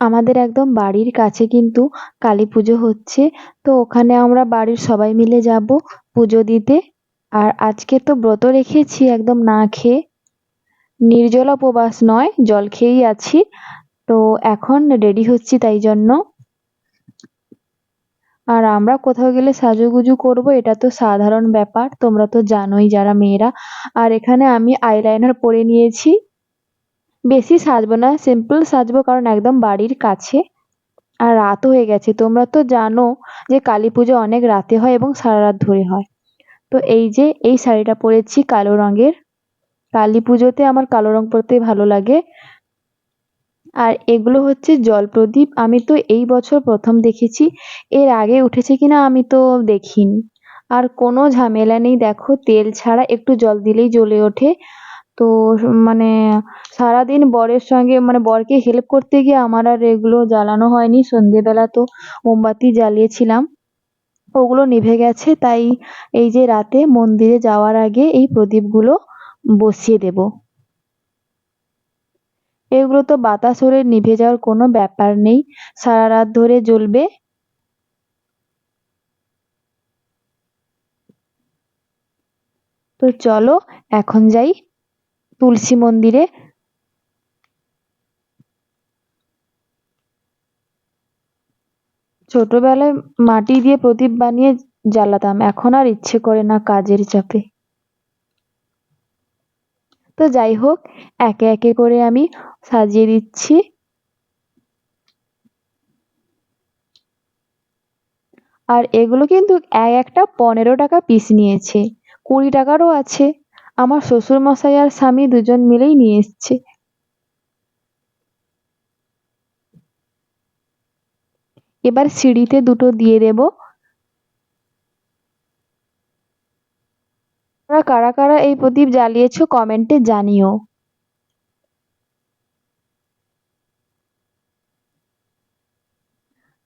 আমাদের একদম বাড়ির কাছে কিন্তু কালী পুজো হচ্ছে। তো ওখানে আমরা বাড়ির সবাই মিলে যাব পুজো দিতে। আর আজকে তো ব্রত রেখেছি একদম না খেয়ে, নির্জলা উপবাস নয়, জল খেয়েই আছি। তো এখন রেডি হচ্ছি তাই জন্য। আর আমরা কোথাও গেলে সাজুগুজু করব, এটা তো সাধারণ ব্যাপার, তোমরা তো জানোই যারা মেয়েরা। আর এখানে আমি আইলাইনার পরে নিয়েছি। বেশি সাজবো না, সিম্পল সাজবো, কারণ একদম বাড়ির কাছে। আর রাতও হয়ে গেছে, তোমরা তো জানো যে কালী পুজো অনেক রাতে হয় এবং সারা রাত ধরে হয়। তো এই যে এই শাড়িটা পরেছি কালো রঙের, কালী পুজোতে আমার কালো রং পরতে ভালো লাগে। আর এগুলো হচ্ছে জলপ্রদীপ, আমি তো এই বছর প্রথম দেখেছি, এর আগে উঠেছে কিনা আমি তো দেখিনি। আর কোনো ঝামেলা নেই, দেখো তেল ছাড়া একটু জল দিলেই জ্বলে ওঠে। তো মানে সারাদিন বরের সঙ্গে মানে বরকে হেল্প করতে গিয়ে আমার আর এগুলো জ্বালানো হয়নি। সন্ধেবেলা তো মোমবাতি জ্বালিয়েছিলাম, ওগুলো নিভে গেছে। তাই এই যে রাতে মন্দিরে যাওয়ার আগে এই প্রদীপগুলো বসিয়ে দেব। এগুলো তো বাতাস হলে নিভে যাওয়ার কোনো ব্যাপার নেই, সারা রাত ধরে জ্বলবে। তো চলো এখন যাই তুলসী মন্দিরে। ছোটবেলায় মাটি দিয়ে প্রদীপ বানিয়ে জ্বালাতাম, এখন আর ইচ্ছে করে না কাজের চাপে। তো যাই হোক, একে একে করে আমি সাজিয়ে দিচ্ছি। আর এগুলো কিন্তু এক একটা 15 টাকা পিস নিয়েছে, 20 টাকারও আছে। আমার শ্বশুর মশাই আর স্বামী দুজন মিলেই নিয়ে এসছে। এবার সিঁড়িতে দুটো দিয়ে দেব। তোমরা কারা কারা এই প্রদীপ জ্বালিয়েছো কমেন্টে জানিও।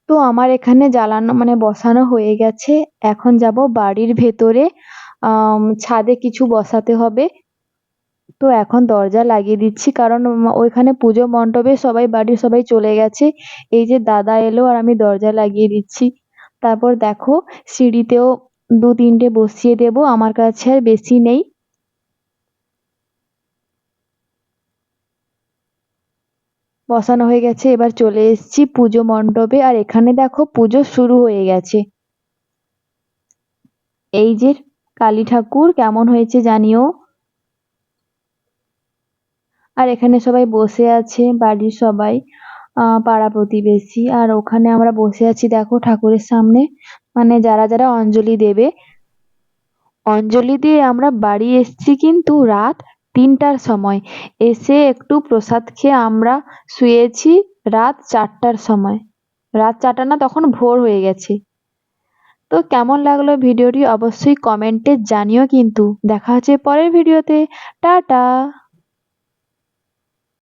তো আমার এখানে জ্বালানো মানে বসানো হয়ে গেছে। এখন যাব বাড়ির ভেতরে, ছাদে কিছু বসাতে হবে। তো এখন দরজা লাগিয়ে দিচ্ছি, কারণ ওইখানে পুজো মণ্ডপে সবাই বাড়ির সবাই চলে গেছে। এই যে দাদা এলো আর আমি দরজা লাগিয়ে দিচ্ছি। তারপর দেখো সিঁড়িতেও 2-3টে বসিয়ে দেব, আমার কাছে আর বেশি নেই। বসানো হয়ে গেছে, এবার চলে এসেছি পুজো মণ্ডপে। আর এখানে দেখো পুজো শুরু হয়ে গেছে। এই যে কালী ঠাকুর কেমন হয়েছে জানিও। আর এখানে সবাই বসে আছে, বাড়ির সবাই, পাড়া প্রতিবেশী। আর ওখানে আমরা বসে আছি দেখো ঠাকুরের সামনে, মানে যারা যারা অঞ্জলি দেবে। অঞ্জলি দিয়ে আমরা বাড়ি এসেছি কিন্তু রাত 3টার সময়। এসে একটু প্রসাদ খেয়ে আমরা শুয়েছি রাত 4টার সময়। রাত 4টা না, তখন ভোর হয়ে গেছে। তো কেমন লাগলো ভিডিওটি অবশ্যই কমেন্টে জানিও কিন্তু। দেখা হচ্ছে পরের ভিডিওতে। টাটা।